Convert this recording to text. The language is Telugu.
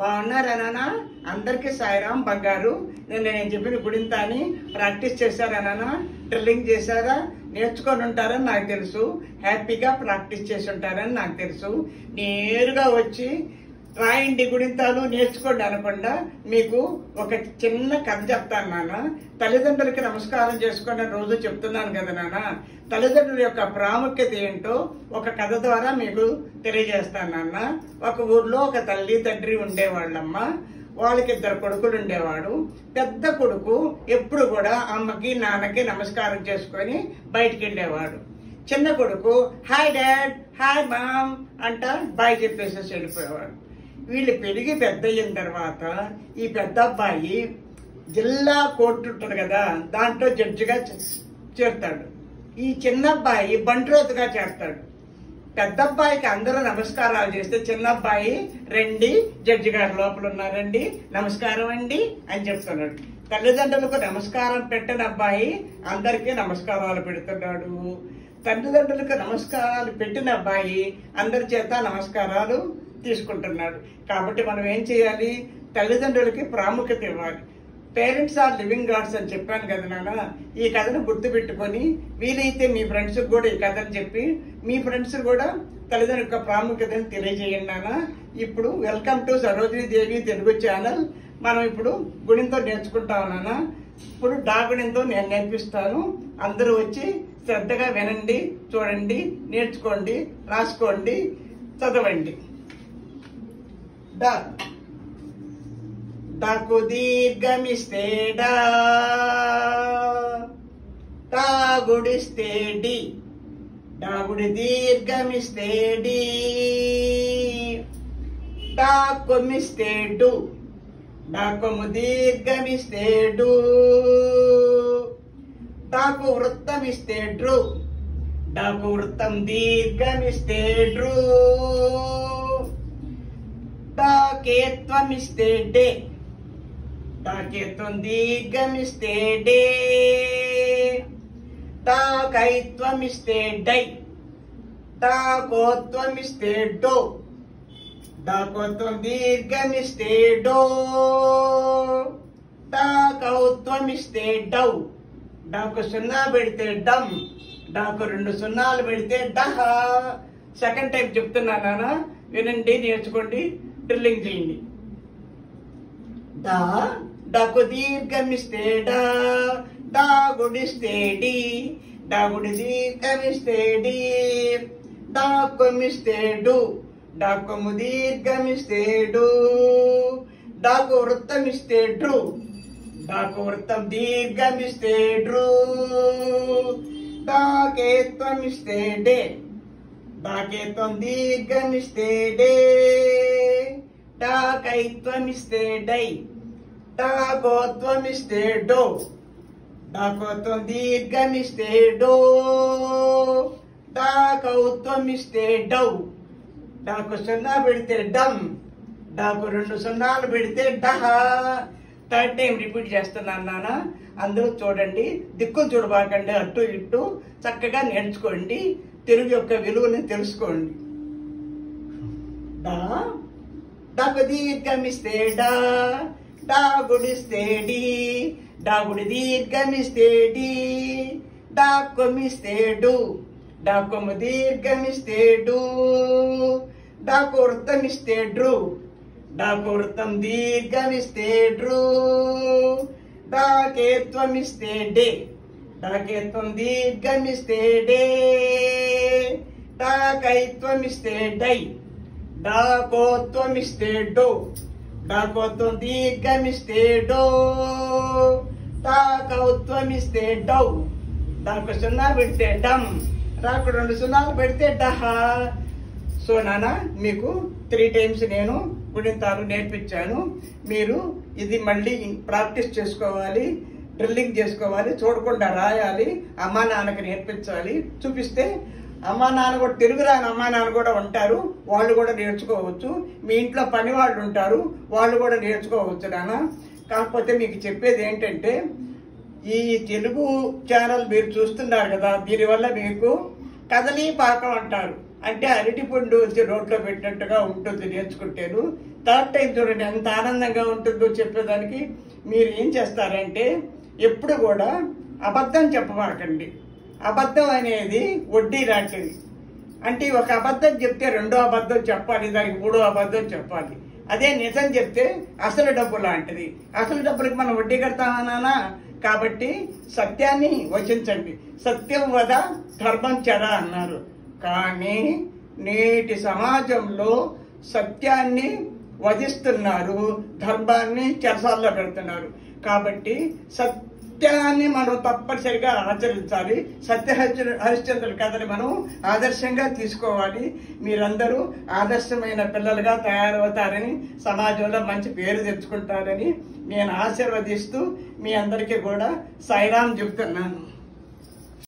బాగున్నారా నాన్న? అందరికీ సాయిరామ్ బంగారు. నేను చెప్పిన గుడింత అని ప్రాక్టీస్ చేశారా నాన్న? డ్రిల్లింగ్ చేశారా? నేర్చుకొని ఉంటారని నాకు తెలుసు. హ్యాపీగా ప్రాక్టీస్ చేసి ఉంటారని నాకు తెలుసు. నేరుగా వచ్చి రాయండి గుడింతాలు నేర్చుకోండి అనకుండా మీకు ఒక చిన్న కథ చెప్తాను నాన్న. తల్లిదండ్రులకి నమస్కారం చేసుకుని రోజు చెప్తున్నాను కదా నాన్న. తల్లిదండ్రుల యొక్క ప్రాముఖ్యత ఏంటో ఒక కథ ద్వారా మీకు తెలియజేస్తాను నాన్న. ఒక ఊర్లో ఒక తల్లి తండ్రి ఉండేవాళ్ళమ్మ. వాళ్ళకి 2 కొడుకులు ఉండేవాడు. పెద్ద కొడుకు ఎప్పుడు కూడా అమ్మకి నాన్నకి నమస్కారం చేసుకొని బయటికి వెళ్ళేవాడు. చిన్న కొడుకు హాయ్ డాడ్, హాయ్ మామ్ అంట బాయ్ చెప్పేసేసి వెళ్ళిపోయేవాడు. వీళ్ళు పెరిగి పెద్ద అయిన తర్వాత ఈ పెద్ద అబ్బాయి జిల్లా కోర్టు ఉంటుంది కదా, దాంట్లో జడ్జిగా చేరుతాడు. ఈ చిన్న అబ్బాయి బంట్రోతుగా చేస్తాడు. పెద్ద అబ్బాయికి అందరూ నమస్కారాలు చేస్తే చిన్న అబ్బాయి రండి జడ్జి గారు లోపల ఉన్నారండి, నమస్కారం అండి అని చెప్తున్నాడు. తల్లిదండ్రులకు నమస్కారం పెట్టని అబ్బాయి అందరికీ నమస్కారాలు పెడుతున్నాడు. తల్లిదండ్రులకు నమస్కారాలు పెట్టిన అబ్బాయి అందరి చేత నమస్కారాలు తీసుకుంటున్నాడు. కాబట్టి మనం ఏం చేయాలి? తల్లిదండ్రులకి ప్రాముఖ్యత ఇవ్వాలి. పేరెంట్స్ ఆర్ లివింగ్ గాడ్స్ అని చెప్పాను కదా నాన్న. ఈ కథను గుర్తుపెట్టుకొని వీలైతే మీ ఫ్రెండ్స్ కూడా ఈ కథను చెప్పి మీ ఫ్రెండ్స్ కూడా తల్లిదండ్రుల యొక్క ప్రాముఖ్యతను తెలియజేయండి నాన్న. ఇప్పుడు welcome to Sarojini Devi Telugu channel. మనం ఇప్పుడు గుణింతో నేర్చుకుంటాం నాన్న. ఇప్పుడు డాగుణింతో నేను నేర్పిస్తాను. అందరూ వచ్చి శ్రద్ధగా వినండి, చూడండి, నేర్చుకోండి, రాసుకోండి, చదవండి. డాకు దీర్ఘమిస్తే డా, డాగుడిస్తే డి, డాగుడి దీర్ఘమిస్తే డి, డాకొమ్మిస్తే డు, డాకొమ్ము దీర్ఘమిస్తే డు, డాకు వృత్తమిస్తే డ్రు, డాకు వృత్తం దీర్ఘమిస్తే డ్రు, డాకేత్వమిస్తే డే, డాకేత్వం దీర్ఘమిస్తే డే, డాకైత్వమిస్తే డై, డాకోత్వమిస్తే డో, డాకోత్వం దీర్ఘమిస్తే డో, డాకౌత్వమిస్తే డౌ, డాకు 0 పెడితే డమ్, డాకు 2 సున్నాలు పెడితే డహ. సెకండ్ టైం చెప్తున్నా నాన్న, వినండి, నేర్చుకోండి, డ్రిల్లింగ్ చేయండి. డాకు దీర్ఘమిస్తే డా, డాగుడిస్తే డి, డాగుడి దీర్ఘమిస్తే డి, డాకొమ్మిస్తే డు, డాకొమ్ము దీర్ఘమిస్తే డు, డాకు వృత్తమిస్తే డ్రు, డాకు వృత్తం దీర్ఘమిస్తే డ్రు, డాకేత్వమిస్తే డే, డాకేత్వం దీర్ఘమిస్తే డే, డాకైత్వమిస్తే డై, డాకోత్వమిస్తే డో, డాకోత్వం దీర్ఘమిస్తే డో, డాకౌత్వమిస్తే డౌ, డాకు 0 పెడితే డమ్, డాకు 2 సున్నాలు పెడితే డహ. థర్డ్ టైం రిపీట్ చేస్తున్నాను నాన్న. అందరూ చూడండి, దిక్కులు చూడబాకండి, అటు ఇటు చక్కగా నేర్చుకోండి, తెలుగు యొక్క విలువని తెలుసుకోండి. డాకు దీర్ఘమిస్తే డా, డాగుడిస్తే డి, డాగుడి దీర్ఘమిస్తే డి, డాకొమ్మిస్తే డు, డాకొమ్ము దీర్ఘమిస్తే డు, డాకు వృత్తమిస్తే డ్రు, డాకు వృత్తం దీర్ఘమిస్తే డ్రు, డాకేత్వమిస్తే డే, డాకేత్వం దీర్ఘమిస్తే డే, డాకైత్వమిస్తే డై, డాకోత్వమిస్తే డో, డాకోత్వం దీర్ఘమిస్తే డో, డాకౌత్వమిస్తే డౌ, డాకు 0 పెడితే డమ్, డాకు 2 సున్నాలు పెడితే డహ. సో నాన్న, మీకు 3 టైమ్స్ నేను గుణింతాలు నేర్పించాను. మీరు ఇది మళ్ళీ ప్రాక్టీస్ చేసుకోవాలి, డ్రిల్లింగ్ చేసుకోవాలి, చూడకుండా రాయాలి, అమ్మా నాన్నకి నేర్పించాలి. చూపిస్తే అమ్మా నాన్న కూడా, తెలుగు రాని అమ్మా నాన్న కూడా ఉంటారు, వాళ్ళు కూడా నేర్చుకోవచ్చు. మీ ఇంట్లో పని వాళ్ళు ఉంటారు, వాళ్ళు కూడా నేర్చుకోవచ్చు నాన్న. కాకపోతే మీకు చెప్పేది ఏంటంటే, ఈ తెలుగు ఛానల్ మీరు చూస్తున్నారు కదా, దీనివల్ల మీకు కదలీ పాకం అంటారు. అంటే అరటి పండు వచ్చి రోడ్లో పెట్టినట్టుగా ఉంటుంది నేర్చుకుంటేను. థర్డ్ టైం చూడండి ఎంత ఆనందంగా ఉంటుందో చెప్పేదానికి. మీరు ఏం చేస్తారంటే ఎప్పుడు కూడా అబద్ధం చెప్పమాకండి. అబద్ధం అనేది వడ్డీ లాంటిది. అంటే ఒక అబద్ధం చెప్తే రెండో అబద్ధం చెప్పాలి, దానికి మూడో అబద్ధం చెప్పాలి. అదే నిజం చెప్తే అసలు డబ్బు లాంటిది. అసలు డబ్బులకి మనం వడ్డీ కడతామన్నా. కాబట్టి సత్యాన్ని వచించండి. సత్యం వద ధర్మం చెర అన్నారు. కానీ నేటి సమాజంలో సత్యాన్ని వధిస్తున్నారు, ధర్మాన్ని చెరసాల్లో పెడుతున్నారు. కాబట్టి సత్యాన్ని మనం తప్పనిసరిగా ఆచరించాలి. హరిశ్చంద్రుల కథని మనం ఆదర్శంగా తీసుకోవాలి. మీరందరూ ఆదర్శమైన పిల్లలుగా తయారవుతారని, సమాజంలో మంచి పేరు తెచ్చుకుంటారని నేను ఆశీర్వదిస్తూ మీ అందరికీ కూడా సాయిరాం చెప్తున్నాను.